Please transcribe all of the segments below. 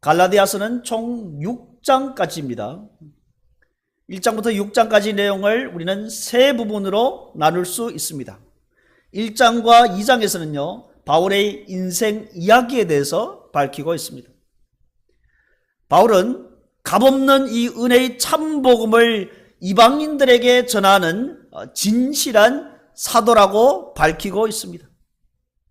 갈라디아서는 총 6장까지입니다. 1장부터 6장까지 내용을 우리는 세 부분으로 나눌 수 있습니다. 1장과 2장에서는요, 바울의 인생 이야기에 대해서 밝히고 있습니다. 바울은 값없는 이 은혜의 참 복음을 이방인들에게 전하는 진실한 사도라고 밝히고 있습니다.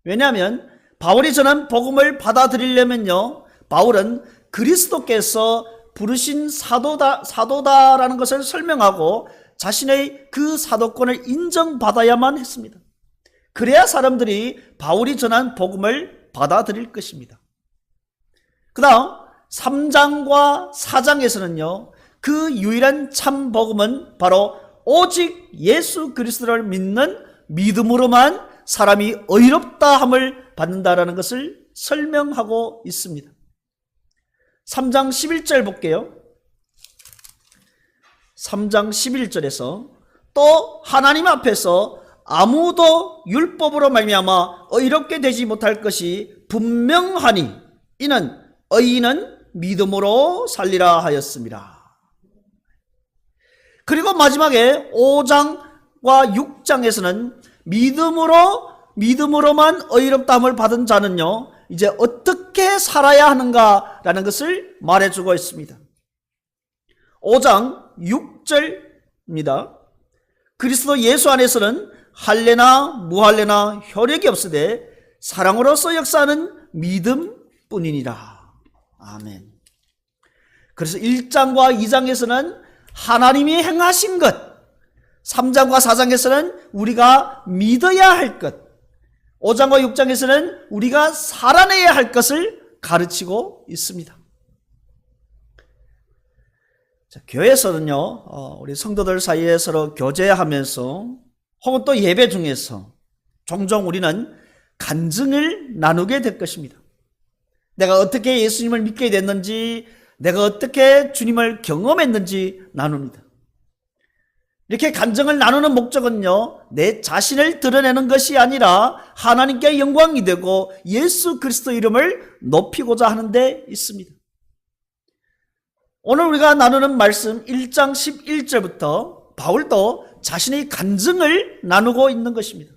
왜냐하면 바울이 전한 복음을 받아들이려면요, 바울은 그리스도께서 부르신 사도다라는 것을 설명하고 자신의 그 사도권을 인정받아야만 했습니다. 그래야 사람들이 바울이 전한 복음을 받아들일 것입니다. 그 다음 3장과 4장에서는요, 그 유일한 참 복음은 바로 오직 예수 그리스도를 믿는 믿음으로만 사람이 의롭다 함을 받는다라는 것을 설명하고 있습니다. 3장 11절 볼게요. 3장 11절에서 또 하나님 앞에서 아무도 율법으로 말미암아 의롭게 되지 못할 것이 분명하니 이는 의인은 믿음으로 살리라 하였습니다. 그리고 마지막에 5장과 6장에서는 믿음으로만 의롭다함을 받은 자는요, 이제 어떻게 살아야 하는가라는 것을 말해주고 있습니다. 5장 6절입니다. 그리스도 예수 안에서는 할례나 무할례나 효력이 없으되 사랑으로서 역사하는 믿음뿐이니라. 아멘. 그래서 1장과 2장에서는 하나님이 행하신 것, 3장과 4장에서는 우리가 믿어야 할 것, 5장과 6장에서는 우리가 살아내야 할 것을 가르치고 있습니다. 자, 교회에서는요, 우리 성도들 사이에 서로 교제하면서 혹은 또 예배 중에서 종종 우리는 간증을 나누게 될 것입니다. 내가 어떻게 예수님을 믿게 됐는지, 내가 어떻게 주님을 경험했는지 나눕니다. 이렇게 간증을 나누는 목적은요, 내 자신을 드러내는 것이 아니라 하나님께 영광이 되고 예수 그리스도 이름을 높이고자 하는 데 있습니다. 오늘 우리가 나누는 말씀 1장 11절부터 바울도 자신의 간증을 나누고 있는 것입니다.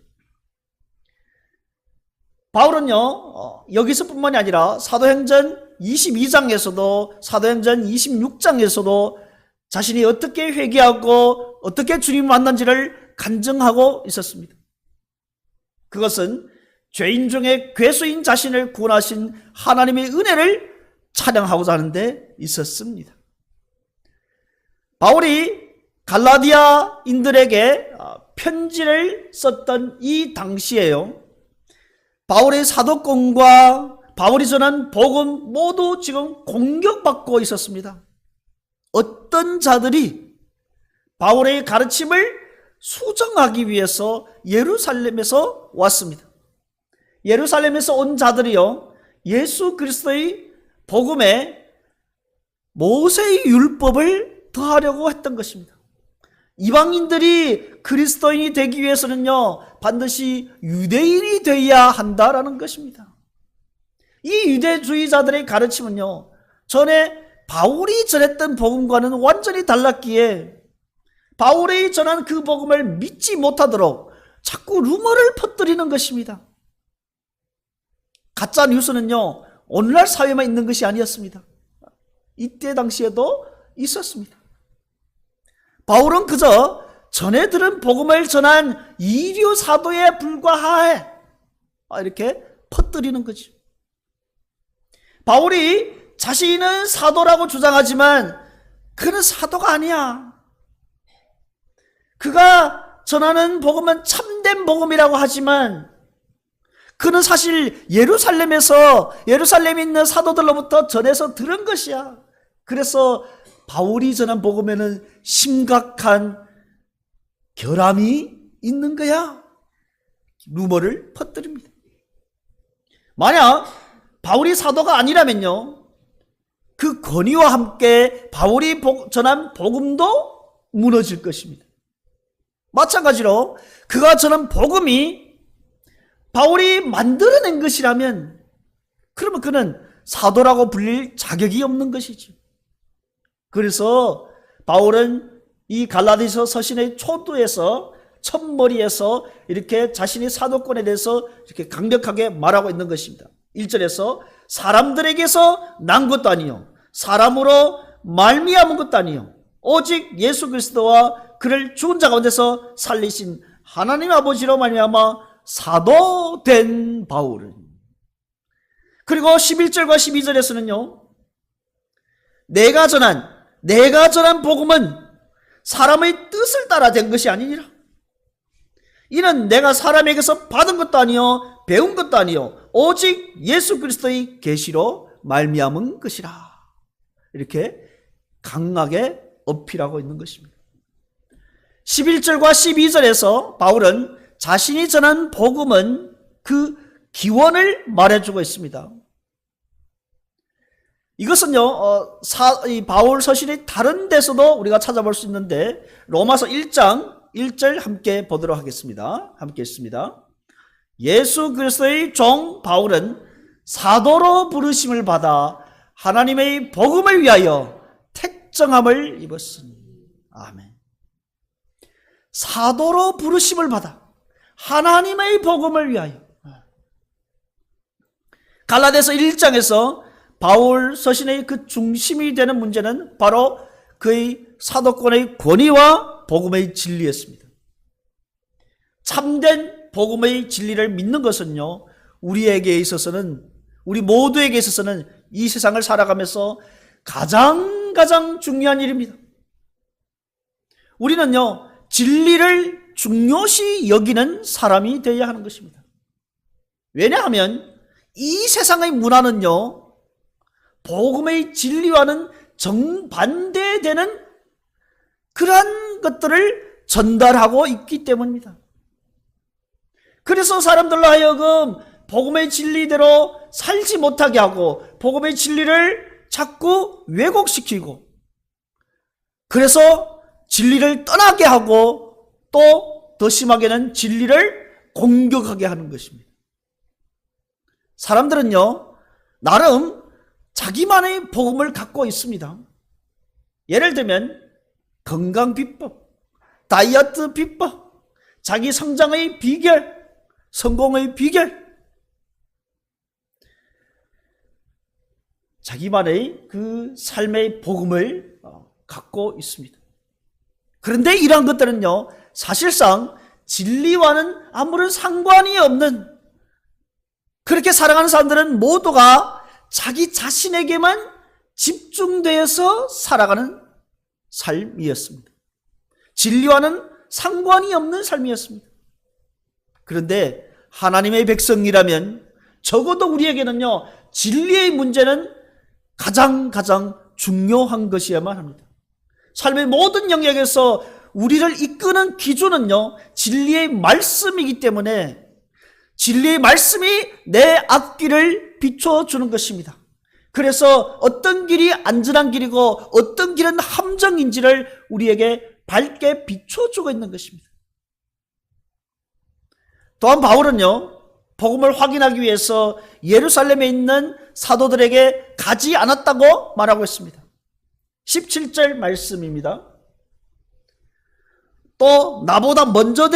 바울은요, 여기서뿐만이 아니라 사도행전 22장에서도 사도행전 26장에서도 자신이 어떻게 회개하고 어떻게 주님을 만난지를 간증하고 있었습니다. 그것은 죄인 중에 괴수인 자신을 구원하신 하나님의 은혜를 찬양하고자 하는데 있었습니다. 바울이 갈라디아인들에게 편지를 썼던 이 당시에요, 바울의 사도권과 바울이 전한 복음 모두 지금 공격받고 있었습니다. 어떤 자들이 바울의 가르침을 수정하기 위해서 예루살렘에서 왔습니다. 예루살렘에서 온 자들이요, 예수 그리스도의 복음에 모세의 율법을 더하려고 했던 것입니다. 이방인들이 그리스도인이 되기 위해서는요, 반드시 유대인이 되어야 한다라는 것입니다. 이 유대주의자들의 가르침은요, 전에 바울이 전했던 복음과는 완전히 달랐기에 바울이 전한 그 복음을 믿지 못하도록 자꾸 루머를 퍼뜨리는 것입니다. 가짜 뉴스는요, 오늘날 사회만 있는 것이 아니었습니다. 이때 당시에도 있었습니다. 바울은 그저 전에 들은 복음을 전한 이류 사도에 불과해 이렇게 퍼뜨리는 거죠. 바울이 자신은 사도라고 주장하지만 그는 사도가 아니야. 그가 전하는 복음은 참된 복음이라고 하지만 그는 사실 예루살렘에 있는 사도들로부터 전해서 들은 것이야. 그래서 바울이 전한 복음에는 심각한 결함이 있는 거야. 루머를 퍼뜨립니다. 만약 바울이 사도가 아니라면요, 그 권위와 함께 바울이 전한 복음도 무너질 것입니다. 마찬가지로 그가 전한 복음이 바울이 만들어낸 것이라면 그러면 그는 사도라고 불릴 자격이 없는 것이죠. 그래서 바울은 이 갈라디아서 서신의 초두에서 첫머리에서 이렇게 자신이 사도권에 대해서 이렇게 강력하게 말하고 있는 것입니다. 1절에서 사람들에게서 난 것도 아니요 사람으로 말미암은 것도 아니요 오직 예수 그리스도와 그를 죽은 자 가운데서 살리신 하나님 아버지로 말미암아 사도된 바울은. 그리고 11절과 12절에서는요 내가 전한 복음은 사람의 뜻을 따라 된 것이 아니니라. 이는 내가 사람에게서 받은 것도 아니요 배운 것도 아니요 오직 예수 그리스도의 계시로 말미암은 것이라. 이렇게 강하게 어필하고 있는 것입니다. 11절과 12절에서 바울은 자신이 전한 복음은 그 기원을 말해주고 있습니다. 이것은요 이 바울 서신의 다른 데서도 우리가 찾아볼 수 있는데 로마서 1장 1절 함께 보도록 하겠습니다. 함께 읽습니다. 예수 그리스도의 종 바울은 사도로 부르심을 받아 하나님의 복음을 위하여 택정함을 입었으니. 아멘. 사도로 부르심을 받아 하나님의 복음을 위하여. 갈라디아서 1장에서 바울 서신의 그 중심이 되는 문제는 바로 그의 사도권의 권위와 복음의 진리였습니다. 참된 복음의 진리를 믿는 것은요 우리에게 있어서는, 우리 모두에게 있어서는 이 세상을 살아가면서 가장 중요한 일입니다. 우리는요 진리를 중요시 여기는 사람이 되어야 하는 것입니다. 왜냐하면 이 세상의 문화는요 복음의 진리와는 정반대되는 그러한 것들을 전달하고 있기 때문입니다. 그래서 사람들로 하여금 복음의 진리대로 살지 못하게 하고 복음의 진리를 자꾸 왜곡시키고, 그래서 진리를 떠나게 하고 또 더 심하게는 진리를 공격하게 하는 것입니다. 사람들은요 나름 자기만의 복음을 갖고 있습니다. 예를 들면 건강 비법, 다이어트 비법, 자기 성장의 비결, 성공의 비결, 자기만의 그 삶의 복음을 갖고 있습니다. 그런데 이러한 것들은요 사실상 진리와는 아무런 상관이 없는, 그렇게 살아가는 사람들은 모두가 자기 자신에게만 집중되어서 살아가는 삶이었습니다. 진리와는 상관이 없는 삶이었습니다. 그런데 하나님의 백성이라면 적어도 우리에게는요 진리의 문제는 가장 중요한 것이야만 합니다. 삶의 모든 영역에서 우리를 이끄는 기준은요 진리의 말씀이기 때문에 진리의 말씀이 내 앞길을 비춰주는 것입니다. 그래서 어떤 길이 안전한 길이고 어떤 길은 함정인지를 우리에게 밝게 비춰주고 있는 것입니다. 또한 바울은요 복음을 확인하기 위해서 예루살렘에 있는 사도들에게 가지 않았다고 말하고 있습니다. 17절 말씀입니다. 또 나보다 먼저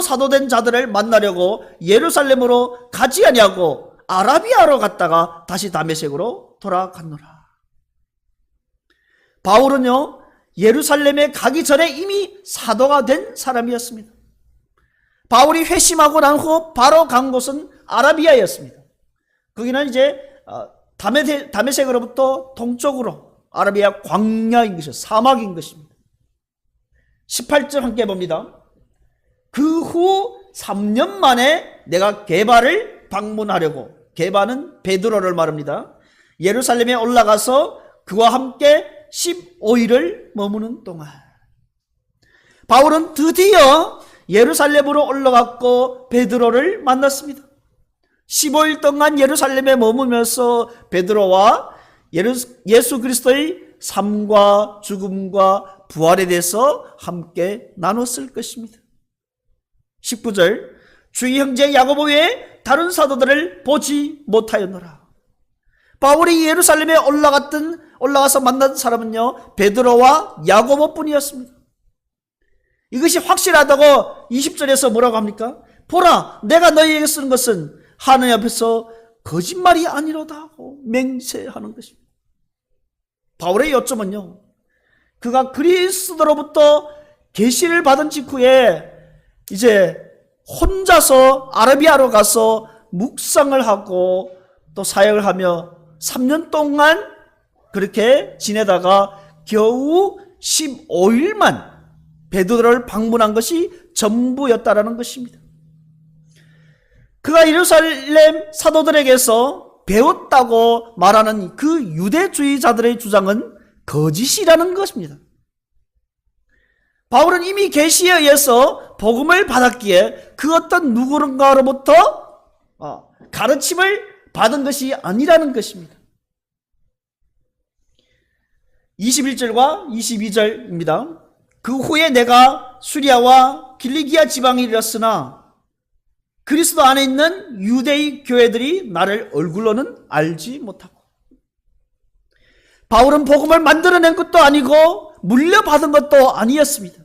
사도된 자들을 만나려고 예루살렘으로 가지 아니하고 아라비아로 갔다가 다시 다메섹으로 돌아갔노라. 바울은요 예루살렘에 가기 전에 이미 사도가 된 사람이었습니다. 바울이 회심하고 난 후 바로 간 곳은 아라비아였습니다. 거기는 이제 다메섹으로부터 동쪽으로 아라비아 광야인 것이죠. 사막인 것입니다. 18절 함께 봅니다. 그 후 3년 만에 내가 게바를 방문하려고, 게바는 베드로를 말합니다. 예루살렘에 올라가서 그와 함께 15일을 머무는 동안 바울은 드디어 예루살렘으로 올라갔고 베드로를 만났습니다. 15일 동안 예루살렘에 머물면서 베드로와 예수 그리스도의 삶과 죽음과 부활에 대해서 함께 나눴을 것입니다. 19절 주의 형제 야고보 외에 다른 사도들을 보지 못하였노라. 바울이 예루살렘에 올라가서 만난 사람은요, 베드로와 야고보뿐이었습니다. 이것이 확실하다고 20절에서 뭐라고 합니까? 보라, 내가 너희에게 쓰는 것은 하나님 앞에서 거짓말이 아니로다 하고 맹세하는 것입니다. 바울의 요점은요, 그가 그리스도로부터 계시를 받은 직후에 이제 혼자서 아라비아로 가서 묵상을 하고 또 사역을 하며 3년 동안 그렇게 지내다가 겨우 15일만 베드로를 방문한 것이 전부였다라는 것입니다. 그가 예루살렘 사도들에게서 배웠다고 말하는 그 유대주의자들의 주장은 거짓이라는 것입니다. 바울은 이미 계시에 의해서 복음을 받았기에 그 어떤 누구인가로부터 가르침을 받은 것이 아니라는 것입니다. 21절과 22절입니다. 그 후에 내가 수리아와 길리기아 지방에 이르렀으나 그리스도 안에 있는 유대의 교회들이 나를 얼굴로는 알지 못하고, 바울은 복음을 만들어낸 것도 아니고 물려받은 것도 아니었습니다.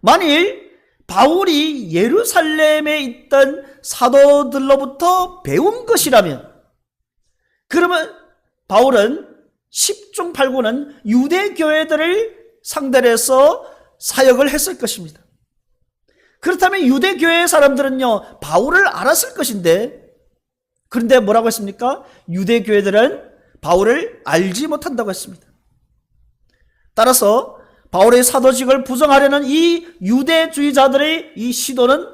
만일 바울이 예루살렘에 있던 사도들로부터 배운 것이라면, 그러면 바울은 10중 8구는 유대 교회들을 상대로 해서 사역을 했을 것입니다. 그렇다면 유대 교회의 사람들은요, 바울을 알았을 것인데, 그런데 뭐라고 했습니까? 유대 교회들은 바울을 알지 못한다고 했습니다. 따라서 바울의 사도직을 부정하려는 이 유대주의자들의 이 시도는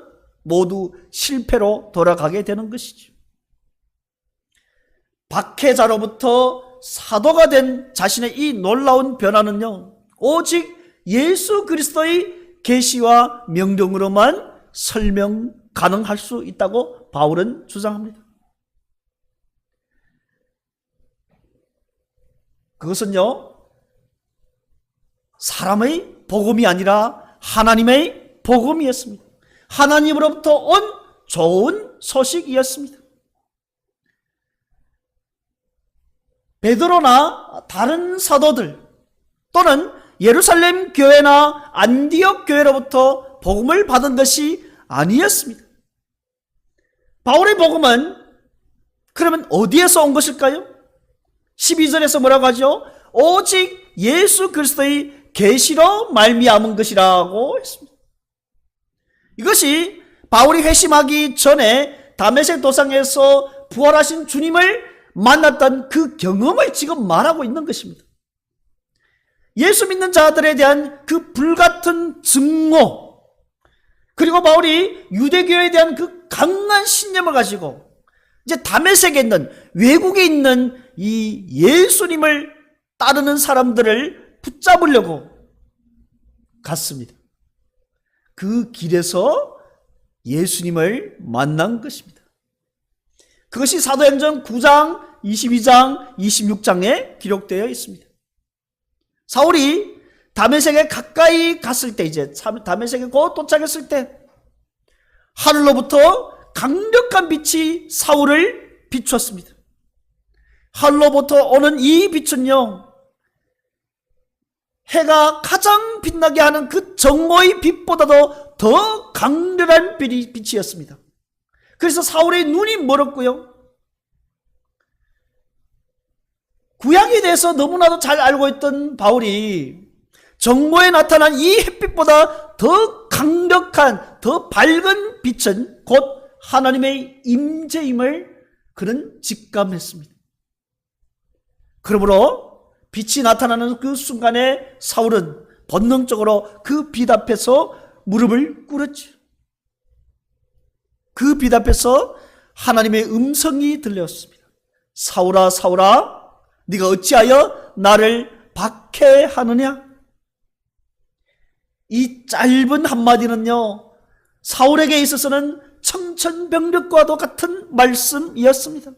모두 실패로 돌아가게 되는 것이죠. 박해자로부터 사도가 된 자신의 이 놀라운 변화는요, 오직 예수 그리스도의 계시와 명령으로만 설명 가능할 수 있다고 바울은 주장합니다. 그것은요, 사람의 복음이 아니라 하나님의 복음이었습니다. 하나님으로부터 온 좋은 소식이었습니다. 베드로나 다른 사도들 또는 예루살렘 교회나 안디옥 교회로부터 복음을 받은 것이 아니었습니다. 바울의 복음은 그러면 어디에서 온 것일까요? 12절에서 뭐라고 하죠? 오직 예수 그리스도의 계시로 말미암은 것이라고 했습니다. 이것이 바울이 회심하기 전에 다메섹 도상에서 부활하신 주님을 만났던 그 경험을 지금 말하고 있는 것입니다. 예수 믿는 자들에 대한 그 불같은 증오, 그리고 바울이 유대교에 대한 그 강한 신념을 가지고 이제 다메섹에 있는, 외국에 있는 이 예수님을 따르는 사람들을 붙잡으려고 갔습니다. 그 길에서 예수님을 만난 것입니다. 그것이 사도행전 9장, 22장, 26장에 기록되어 있습니다. 사울이 다메섹에 가까이 갔을 때, 이제 다메섹에 곧 도착했을 때 하늘로부터 강력한 빛이 사울을 비추었습니다. 하늘로부터 오는 이 빛은요, 해가 가장 빛나게 하는 그 정오의 빛보다도 더 강렬한 빛이었습니다. 그래서 사울의 눈이 멀었고요, 구약에 대해서 너무나도 잘 알고 있던 바울이 정오에 나타난 이 햇빛보다 더 강력한, 더 밝은 빛은 곧 하나님의 임재임을 그는 직감했습니다. 그러므로 빛이 나타나는 그 순간에 사울은 본능적으로 그 빛 앞에서 무릎을 꿇었죠. 그 빛 앞에서 하나님의 음성이 들렸습니다. 사울아, 사울아, 네가 어찌하여 나를 박해하느냐? 이 짧은 한마디는요, 사울에게 있어서는 청천벽력과도 같은 말씀이었습니다.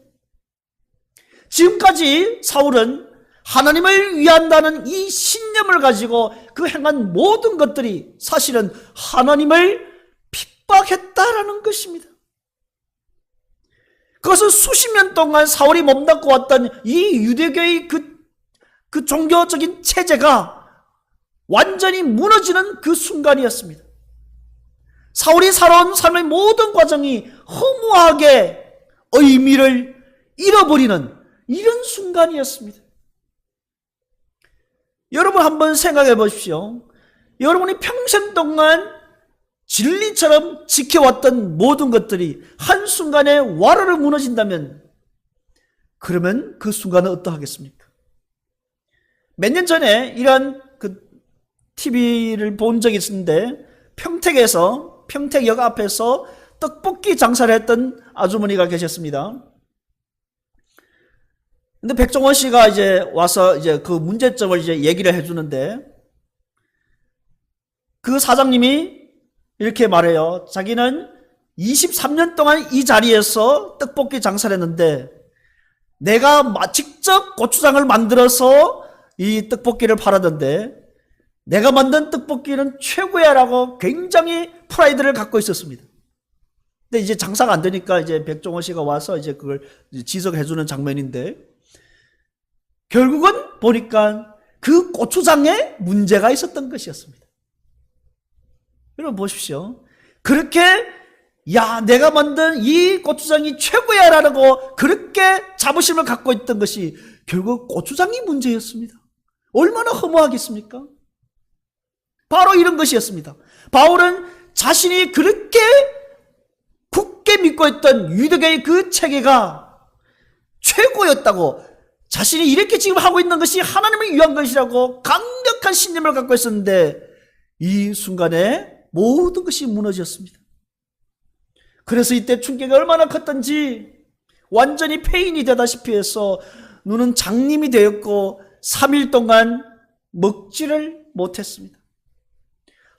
지금까지 사울은 하나님을 위한다는 이 신념을 가지고 그 행한 모든 것들이 사실은 하나님을 핍박했다라는 것입니다. 그것은 수십 년 동안 사울이 몸담고 왔던 이 유대교의 그 종교적인 체제가 완전히 무너지는 그 순간이었습니다. 사울이 살아온 삶의 모든 과정이 허무하게 의미를 잃어버리는 이런 순간이었습니다. 여러분 한번 생각해 보십시오. 여러분이 평생 동안 진리처럼 지켜왔던 모든 것들이 한순간에 와르르 무너진다면 그러면 그 순간은 어떠하겠습니까? 몇 년 전에 이런 TV를 본 적이 있었는데 평택역 앞에서 떡볶이 장사를 했던 아주머니가 계셨습니다. 근데 백종원 씨가 이제 와서 이제 그 문제점을 이제 얘기를 해주는데 그 사장님이 이렇게 말해요. 자기는 23년 동안 이 자리에서 떡볶이 장사를 했는데 내가 직접 고추장을 만들어서 이 떡볶이를 팔았는데 내가 만든 떡볶이는 최고야 라고 굉장히 프라이드를 갖고 있었습니다. 근데 이제 장사가 안 되니까 이제 백종원 씨가 와서 이제 그걸 지적해주는 장면인데 결국은 보니까 그 고추장에 문제가 있었던 것이었습니다. 여러분 보십시오. 그렇게 내가 만든 이 고추장이 최고야 라고 그렇게 자부심을 갖고 있던 것이 결국 고추장이 문제였습니다. 얼마나 허무하겠습니까? 바로 이런 것이었습니다. 바울은 자신이 그렇게 굳게 믿고 있던 유대교의 그 체계가 최고였다고, 자신이 이렇게 지금 하고 있는 것이 하나님을 위한 것이라고 강력한 신념을 갖고 있었는데 이 순간에 모든 것이 무너졌습니다. 그래서 이때 충격이 얼마나 컸던지 완전히 폐인이 되다시피 해서 눈은 장님이 되었고 3일 동안 먹지를 못했습니다.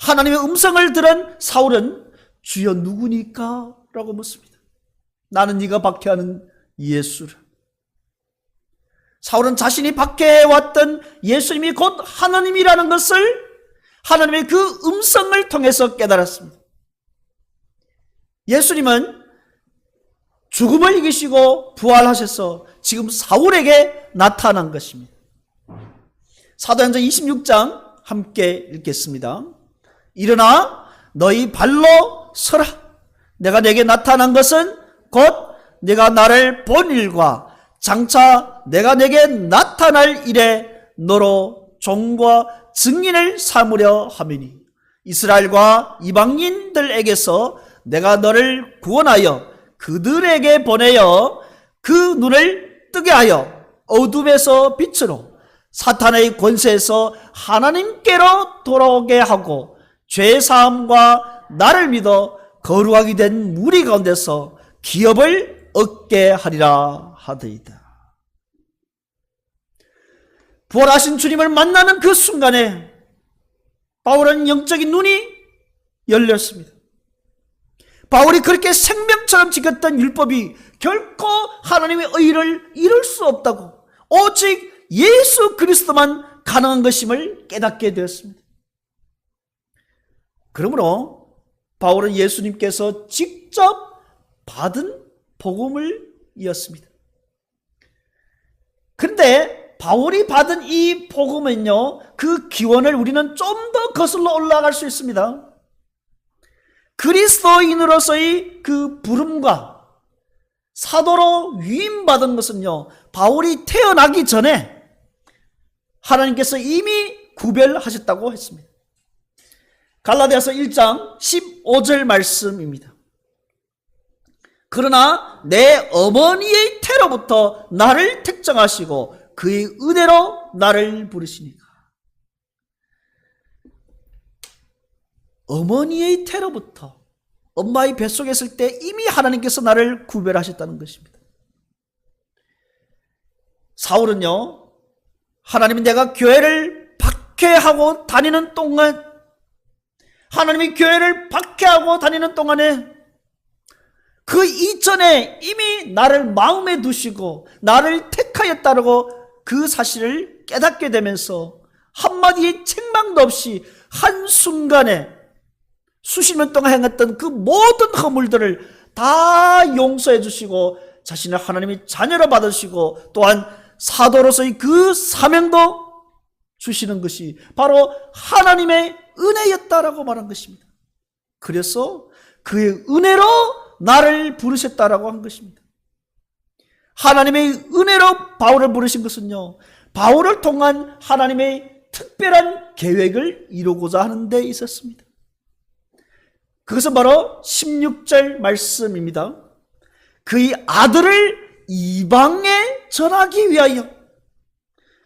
하나님의 음성을 들은 사울은 주여 누구니까? 라고 묻습니다. 나는 네가 박해하는 예수를. 사울은 자신이 박해해왔던 예수님이 곧 하나님이라는 것을 하나님의 그 음성을 통해서 깨달았습니다. 예수님은 죽음을 이기시고 부활하셔서 지금 사울에게 나타난 것입니다. 사도행전 26장 함께 읽겠습니다. 일어나 너희 발로 서라. 내가 내게 나타난 것은 곧 내가 나를 본 일과 장차 내가 내게 나타날 일에 너로 종과 증인을 삼으려 함이니 이스라엘과 이방인들에게서 내가 너를 구원하여 그들에게 보내어 그 눈을 뜨게 하여 어둠에서 빛으로 사탄의 권세에서 하나님께로 돌아오게 하고 죄사함과 나를 믿어 거룩하게 된 무리 가운데서 기업을 얻게 하리라 하더이다. 부활하신 주님을 만나는 그 순간에 바울은 영적인 눈이 열렸습니다. 바울이 그렇게 생명처럼 지켰던 율법이 결코 하나님의 의를 이룰 수 없다고, 오직 예수 그리스도만 가능한 것임을 깨닫게 되었습니다. 그러므로 바울은 예수님께서 직접 받은 복음을 이었습니다. 그런데 바울이 받은 이 복음은요, 그 기원을 우리는 좀 더 거슬러 올라갈 수 있습니다. 그리스도인으로서의 그 부름과 사도로 위임받은 것은요, 바울이 태어나기 전에 하나님께서 이미 구별하셨다고 했습니다. 갈라디아서 1장 15절 말씀입니다. 그러나 내 어머니의 태로부터 나를 택정하시고 그의 은혜로 나를 부르시니까. 어머니의 태로부터, 엄마의 뱃속에 있을 때 이미 하나님께서 나를 구별하셨다는 것입니다. 사울은요, 하나님이 내가 교회를 박해하고 다니는 동안, 하나님이 교회를 박해하고 다니는 동안에 그 이전에 이미 나를 마음에 두시고 나를 택하였다고 그 사실을 깨닫게 되면서 한마디의 책망도 없이 한순간에 수십 년 동안 행했던 그 모든 허물들을 다 용서해 주시고 자신을 하나님의 자녀로 받으시고 또한 사도로서의 그 사명도 주시는 것이 바로 하나님의 은혜였다라고 말한 것입니다. 그래서 그의 은혜로 나를 부르셨다라고 한 것입니다. 하나님의 은혜로 바울을 부르신 것은요, 바울을 통한 하나님의 특별한 계획을 이루고자 하는 데 있었습니다. 그것은 바로 16절 말씀입니다. 그의 아들을 이방에 전하기 위하여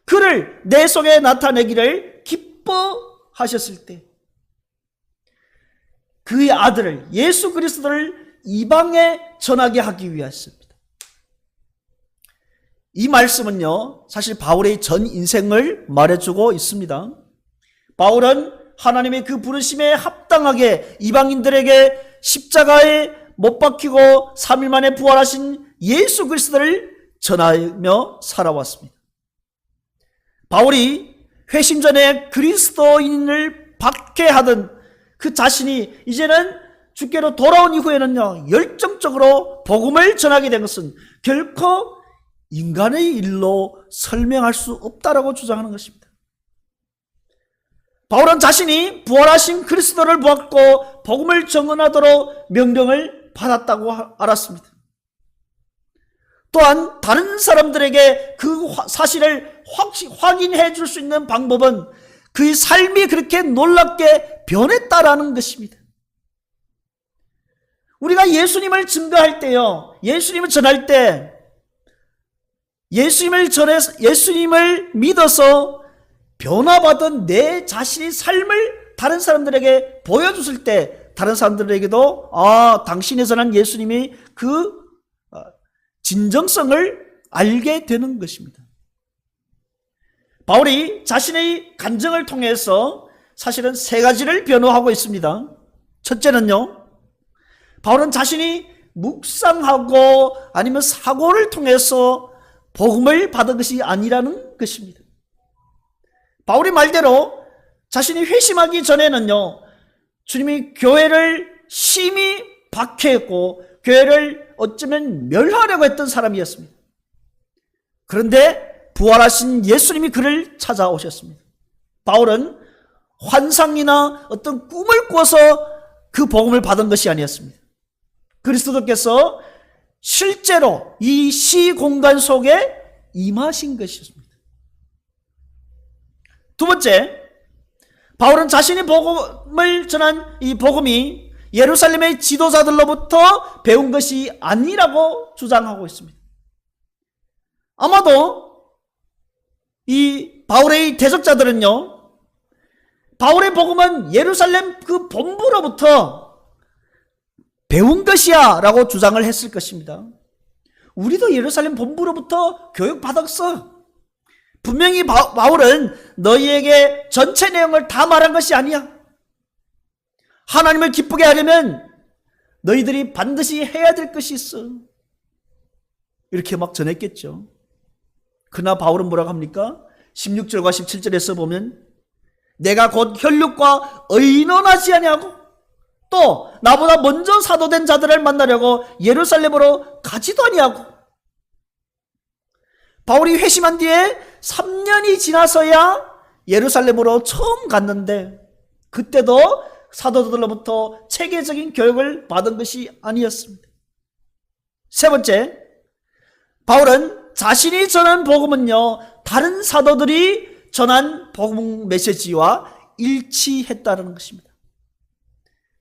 그를 내 속에 나타내기를 기뻐하셨을 때 그의 아들을 예수 그리스도를 이방에 전하게 하기 위하였습니다. 이 말씀은요, 사실 바울의 전 인생을 말해주고 있습니다. 바울은 하나님의 그 부르심에 합당하게 이방인들에게 십자가에 못 박히고 3일 만에 부활하신 예수 그리스도를 전하며 살아왔습니다. 바울이 회심 전에 그리스도인을 박해하던 그 자신이 이제는 주께로 돌아온 이후에는요, 열정적으로 복음을 전하게 된 것은 결코 인간의 일로 설명할 수 없다라고 주장하는 것입니다. 바울은 자신이 부활하신 그리스도를 보았고 복음을 증언하도록 명령을 받았다고 알았습니다. 또한 다른 사람들에게 그 사실을 확인해 줄 수 있는 방법은 그의 삶이 그렇게 놀랍게 변했다라는 것입니다. 우리가 예수님을 증거할 때요, 예수님을 전할 때, 예수님을 믿어서 변화받은 내 자신의 삶을 다른 사람들에게 보여줬을 때 다른 사람들에게도 당신이 전한 예수님이 그 진정성을 알게 되는 것입니다. 바울이 자신의 간증을 통해서 사실은 세 가지를 변호하고 있습니다. 첫째는요, 바울은 자신이 묵상하고 아니면 사고를 통해서 복음을 받은 것이 아니라는 것입니다. 바울의 말대로 자신이 회심하기 전에는요, 주님이 교회를 심히 박해했고 교회를 어쩌면 멸하려고 했던 사람이었습니다. 그런데 부활하신 예수님이 그를 찾아오셨습니다. 바울은 환상이나 어떤 꿈을 꾸어서 그 복음을 받은 것이 아니었습니다. 그리스도께서 실제로 이 시공간 속에 임하신 것이었습니다. 두 번째, 바울은 자신이 복음을 전한 이 복음이 예루살렘의 지도자들로부터 배운 것이 아니라고 주장하고 있습니다. 아마도 이 바울의 대적자들은요, 바울의 복음은 예루살렘 그 본부로부터 배운 것이야 라고 주장을 했을 것입니다. 우리도 예루살렘 본부로부터 교육받았어. 분명히 바울은 너희에게 전체 내용을 다 말한 것이 아니야. 하나님을 기쁘게 하려면 너희들이 반드시 해야 될 것이 있어. 이렇게 막 전했겠죠. 그러나 바울은 뭐라고 합니까? 16절과 17절에서 보면 내가 곧 혈육과 의논하지 아니하고 또 나보다 먼저 사도된 자들을 만나려고 예루살렘으로 가지도 아니하고, 바울이 회심한 뒤에 3년이 지나서야 예루살렘으로 처음 갔는데 그때도 사도들로부터 체계적인 교육을 받은 것이 아니었습니다. 세 번째, 바울은 자신이 전한 복음은요, 다른 사도들이 전한 복음 메시지와 일치했다는 것입니다.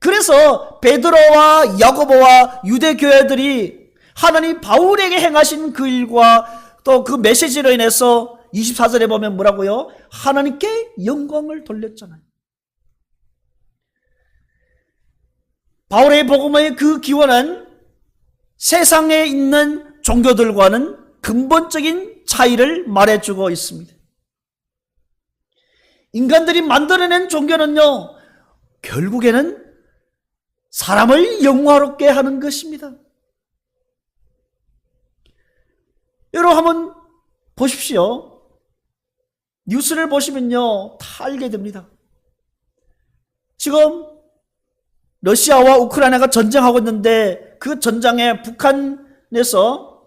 그래서 베드로와 야고보와 유대 교회들이 하나님 바울에게 행하신 그 일과 또 그 메시지로 인해서 24절에 보면 뭐라고요? 하나님께 영광을 돌렸잖아요. 바울의 복음의 그 기원은 세상에 있는 종교들과는 근본적인 차이를 말해주고 있습니다. 인간들이 만들어낸 종교는요, 결국에는 사람을 영화롭게 하는 것입니다. 여러분 한번 보십시오. 뉴스를 보시면요, 다 알게 됩니다. 지금 러시아와 우크라이나가 전쟁하고 있는데 그 전장에 북한에서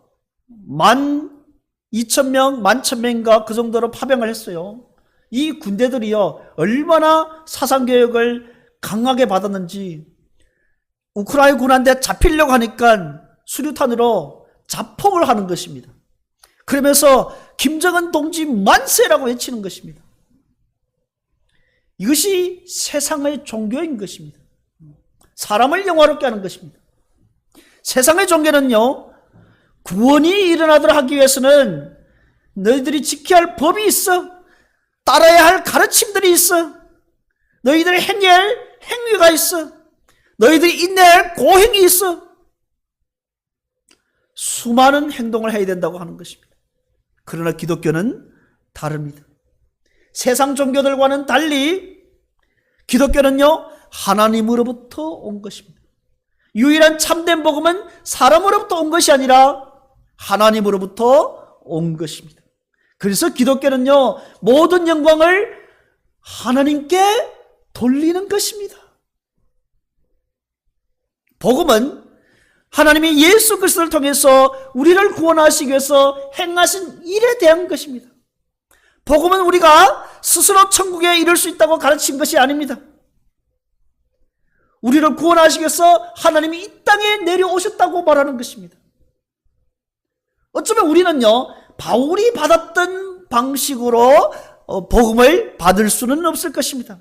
12,000명, 11,000명인가 그 정도로 파병을 했어요. 이 군대들이요, 얼마나 사상교육을 강하게 받았는지, 우크라이나 군한테 잡히려고 하니까 수류탄으로 자폭을 하는 것입니다. 그러면서 김정은 동지 만세라고 외치는 것입니다. 이것이 세상의 종교인 것입니다. 사람을 영화롭게 하는 것입니다. 세상의 종교는요, 구원이 일어나도록 하기 위해서는 너희들이 지켜야 할 법이 있어. 따라야 할 가르침들이 있어. 너희들이 행해야 할 행위가 있어. 너희들이 인내해야 할 고행이 있어. 수많은 행동을 해야 된다고 하는 것입니다. 그러나 기독교는 다릅니다. 세상 종교들과는 달리 기독교는요, 하나님으로부터 온 것입니다. 유일한 참된 복음은 사람으로부터 온 것이 아니라 하나님으로부터 온 것입니다. 그래서 기독교는요, 모든 영광을 하나님께 돌리는 것입니다. 복음은 하나님이 예수 그리스도를 통해서 우리를 구원하시기 위해서 행하신 일에 대한 것입니다. 복음은 우리가 스스로 천국에 이를 수 있다고 가르친 것이 아닙니다. 우리를 구원하시기 위해서 하나님이 이 땅에 내려오셨다고 말하는 것입니다. 어쩌면 우리는요, 바울이 받았던 방식으로 복음을 받을 수는 없을 것입니다.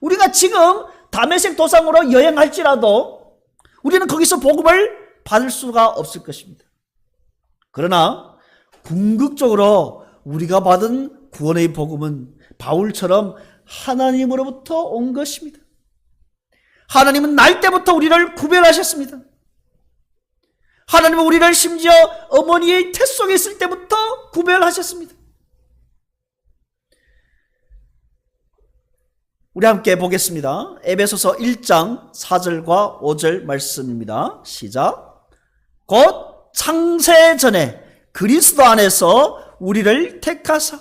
우리가 지금 다메섹 도상으로 여행할지라도 우리는 거기서 복음을 받을 수가 없을 것입니다. 그러나 궁극적으로 우리가 받은 구원의 복음은 바울처럼 하나님으로부터 온 것입니다. 하나님은 날 때부터 우리를 구별하셨습니다. 하나님은 우리를 심지어 어머니의 태 속에 있을 때부터 구별하셨습니다. 우리 함께 보겠습니다. 에베소서 1장 4절과 5절 말씀입니다. 시작. 곧 창세 전에 그리스도 안에서 우리를 택하사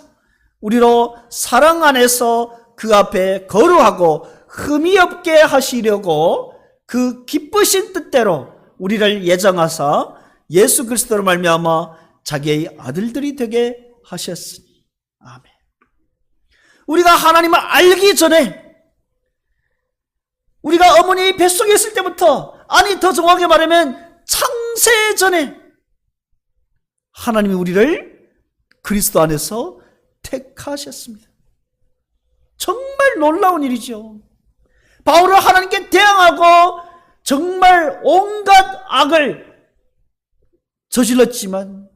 우리로 사랑 안에서 그 앞에 거룩하고 흠이 없게 하시려고 그 기쁘신 뜻대로 우리를 예정하사 예수 그리스도로 말미암아 자기의 아들들이 되게 하셨으니. 아멘. 우리가 하나님을 알기 전에, 우리가 어머니의 뱃속에 있을 때부터, 아니 더 정확하게 말하면 창세 전에 하나님이 우리를 그리스도 안에서 택하셨습니다. 정말 놀라운 일이죠. 바울은 하나님께 대항하고 정말 온갖 악을 저질렀지만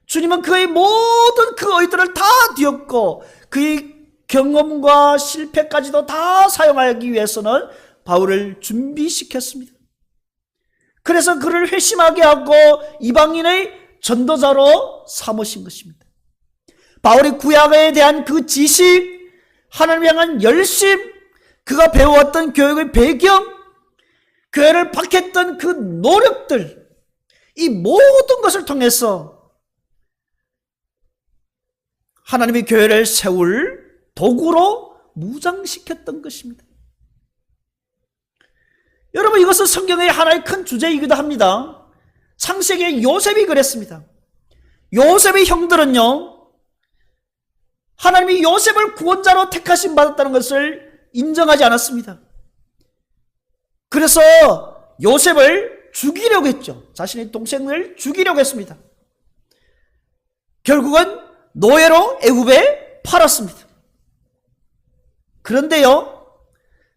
주님은 그의 모든 그 의들을 다 뒤엎고 그의 경험과 실패까지도 다 사용하기 위해서는 바울을 준비시켰습니다. 그래서 그를 회심하게 하고 이방인의 전도자로 삼으신 것입니다. 바울이 구약에 대한 그 지식, 하나님을 향한 열심, 그가 배워왔던 교육의 배경, 교회를 박했던 그 노력들, 이 모든 것을 통해서 하나님의 교회를 세울 도구로 무장시켰던 것입니다. 여러분, 이것은 성경의 하나의 큰 주제이기도 합니다. 창세기에 요셉이 그랬습니다. 요셉의 형들은요, 하나님이 요셉을 구원자로 택하심 받았다는 것을 인정하지 않았습니다. 그래서 요셉을 죽이려고 했죠. 자신의 동생을 죽이려고 했습니다. 결국은 노예로 애굽에 팔았습니다. 그런데요,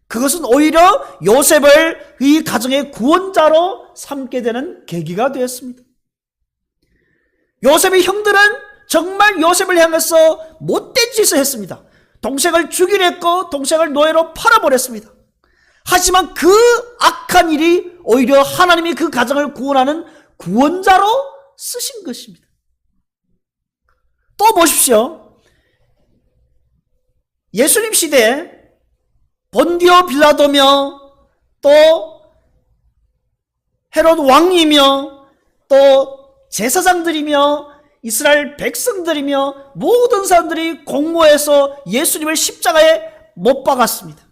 그것은 오히려 요셉을 이 가정의 구원자로 삼게 되는 계기가 되었습니다. 요셉의 형들은 정말 요셉을 향해서 못된 짓을 했습니다. 동생을 죽이려 했고 동생을 노예로 팔아버렸습니다. 하지만 그 악한 일이 오히려 하나님이 그 가정을 구원하는 구원자로 쓰신 것입니다. 또 보십시오. 예수님 시대에 본디오 빌라도며 또 헤롯 왕이며 또 제사장들이며 이스라엘 백성들이며 모든 사람들이 공모해서 예수님을 십자가에 못 박았습니다.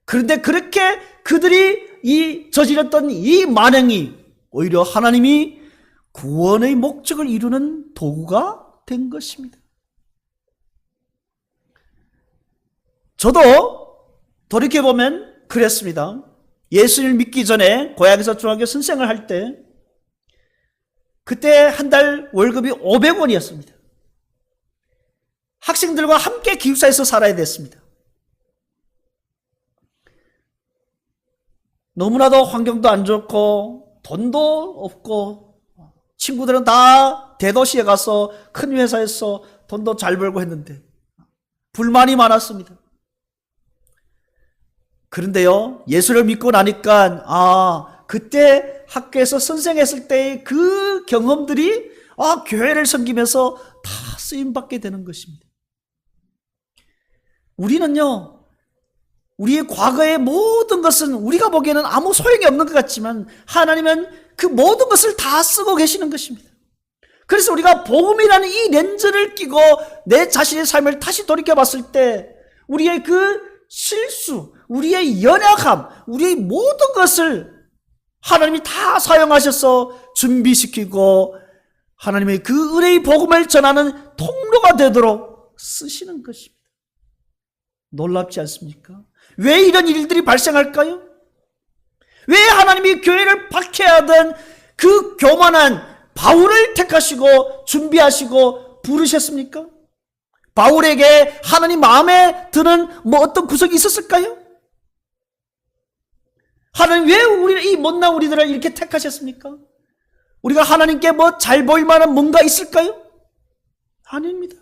그런데 그렇게 그들이 저질렀던 이 만행이 오히려 하나님이 구원의 목적을 이루는 도구가 된 것입니다. 저도 돌이켜보면 그랬습니다. 예수를 믿기 전에 고향에서 중학교 선생을 할 때 그때 한 달 월급이 500원이었습니다. 학생들과 함께 기숙사에서 살아야 됐습니다. 너무나도 환경도 안 좋고 돈도 없고 친구들은 다 대도시에 가서 큰 회사에서 돈도 잘 벌고 했는데 불만이 많았습니다. 그런데요, 예수를 믿고 나니까 그때 학교에서 선생했을 때의 그 경험들이 교회를 섬기면서 다 쓰임받게 되는 것입니다. 우리는요, 우리의 과거의 모든 것은 우리가 보기에는 아무 소용이 없는 것 같지만 하나님은 그 모든 것을 다 쓰고 계시는 것입니다. 그래서 우리가 복음이라는 이 렌즈를 끼고 내 자신의 삶을 다시 돌이켜봤을 때 우리의 그 실수, 우리의 연약함, 우리의 모든 것을 하나님이 다 사용하셔서 준비시키고 하나님의 그 은혜의 복음을 전하는 통로가 되도록 쓰시는 것입니다. 놀랍지 않습니까? 왜 이런 일들이 발생할까요? 왜 하나님이 교회를 박해하던 그 교만한 바울을 택하시고 준비하시고 부르셨습니까? 바울에게 하나님 마음에 드는 어떤 구석이 있었을까요? 하나님 왜 이 못난 우리들을 이렇게 택하셨습니까? 우리가 하나님께 잘 보일 만한 뭔가 있을까요? 아닙니다.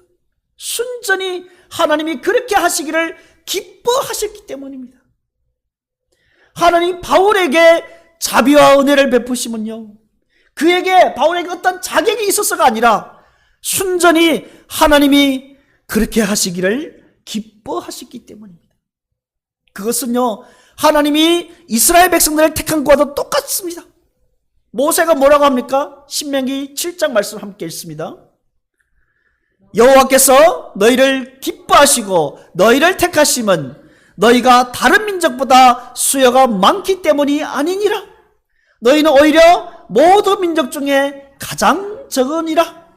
순전히 하나님이 그렇게 하시기를 기뻐하셨기 때문입니다. 하나님 바울에게 자비와 은혜를 베푸시면요, 바울에게 어떤 자격이 있어서가 아니라 순전히 하나님이 그렇게 하시기를 기뻐하셨기 때문입니다. 그것은요, 하나님이 이스라엘 백성들을 택한 것과도 똑같습니다. 모세가 뭐라고 합니까? 신명기 7장 말씀 함께 읽습니다. 여호와께서 너희를 기뻐하시고 너희를 택하심은 너희가 다른 민족보다 수요가 많기 때문이 아니니라. 너희는 오히려 모든 민족 중에 가장 적으니라.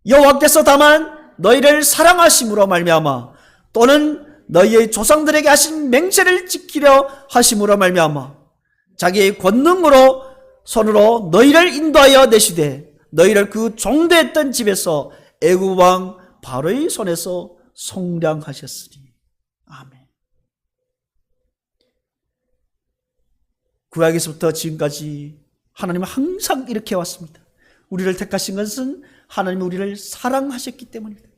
여호와께서 다만 너희를 사랑하심으로 말미암아 또는 너희의 조상들에게 하신 맹세를 지키려 하심으로 말미암아 자기의 권능으로 손으로 너희를 인도하여 내시되 너희를 그 종되었던 집에서 애굽 왕 바로의 손에서 속량하셨으니. 아멘. 구약에서부터 지금까지 하나님은 항상 이렇게 왔습니다. 우리를 택하신 것은 하나님이 우리를 사랑하셨기 때문입니다.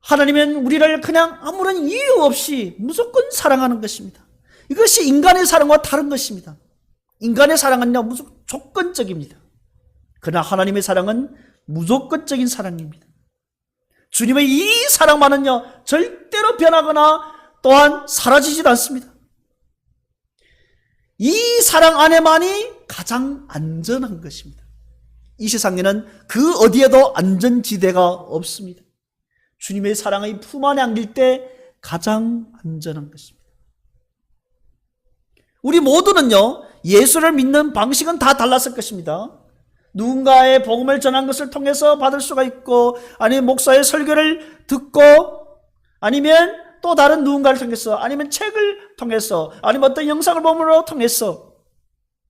하나님은 우리를 그냥 아무런 이유 없이 무조건 사랑하는 것입니다. 이것이 인간의 사랑과 다른 것입니다. 인간의 사랑은요, 무조건 조건적입니다. 그러나 하나님의 사랑은 무조건적인 사랑입니다. 주님의 이 사랑만은요, 절대로 변하거나 또한 사라지지도 않습니다. 이 사랑 안에만이 가장 안전한 것입니다. 이 세상에는 그 어디에도 안전지대가 없습니다. 주님의 사랑의 품 안에 안길 때 가장 안전한 것입니다. 우리 모두는요, 예수를 믿는 방식은 다 달랐을 것입니다. 누군가의 복음을 전한 것을 통해서 받을 수가 있고, 아니면 목사의 설교를 듣고, 아니면 또 다른 누군가를 통해서, 아니면 책을 통해서, 아니면 어떤 영상을 보므로 통해서.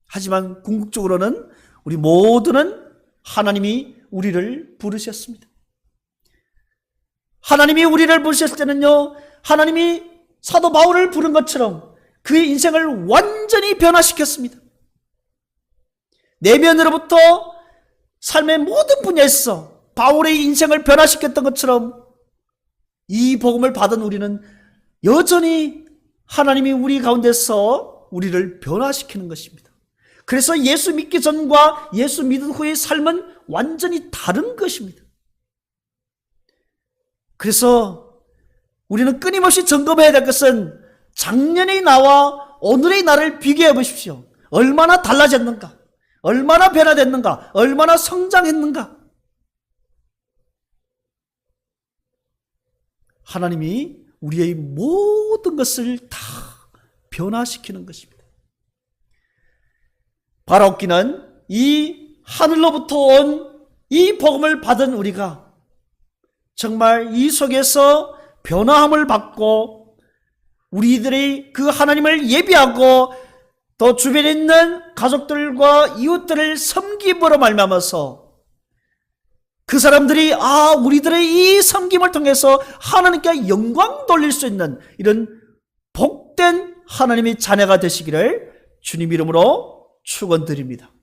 하지만 궁극적으로는 우리 모두는 하나님이 우리를 부르셨습니다. 하나님이 우리를 부르셨을 때는요, 하나님이 사도 바울을 부른 것처럼 그의 인생을 완전히 변화시켰습니다. 내면으로부터 삶의 모든 분야에서 바울의 인생을 변화시켰던 것처럼 이 복음을 받은 우리는 여전히 하나님이 우리 가운데서 우리를 변화시키는 것입니다. 그래서 예수 믿기 전과 예수 믿은 후의 삶은 완전히 다른 것입니다. 그래서 우리는 끊임없이 점검해야 될 것은 작년의 나와 오늘의 나를 비교해 보십시오. 얼마나 달라졌는가? 얼마나 변화됐는가? 얼마나 성장했는가? 하나님이 우리의 모든 것을 다 변화시키는 것입니다. 바라옵기는 이 하늘로부터 온 이 복음을 받은 우리가 정말 이 속에서 변화함을 받고 우리들이 그 하나님을 예비하고 또 주변에 있는 가족들과 이웃들을 섬김으로 말미암아서 그 사람들이 우리들의 이 섬김을 통해서 하나님께 영광 돌릴 수 있는 이런 복된 하나님의 자녀가 되시기를 주님 이름으로 축원드립니다.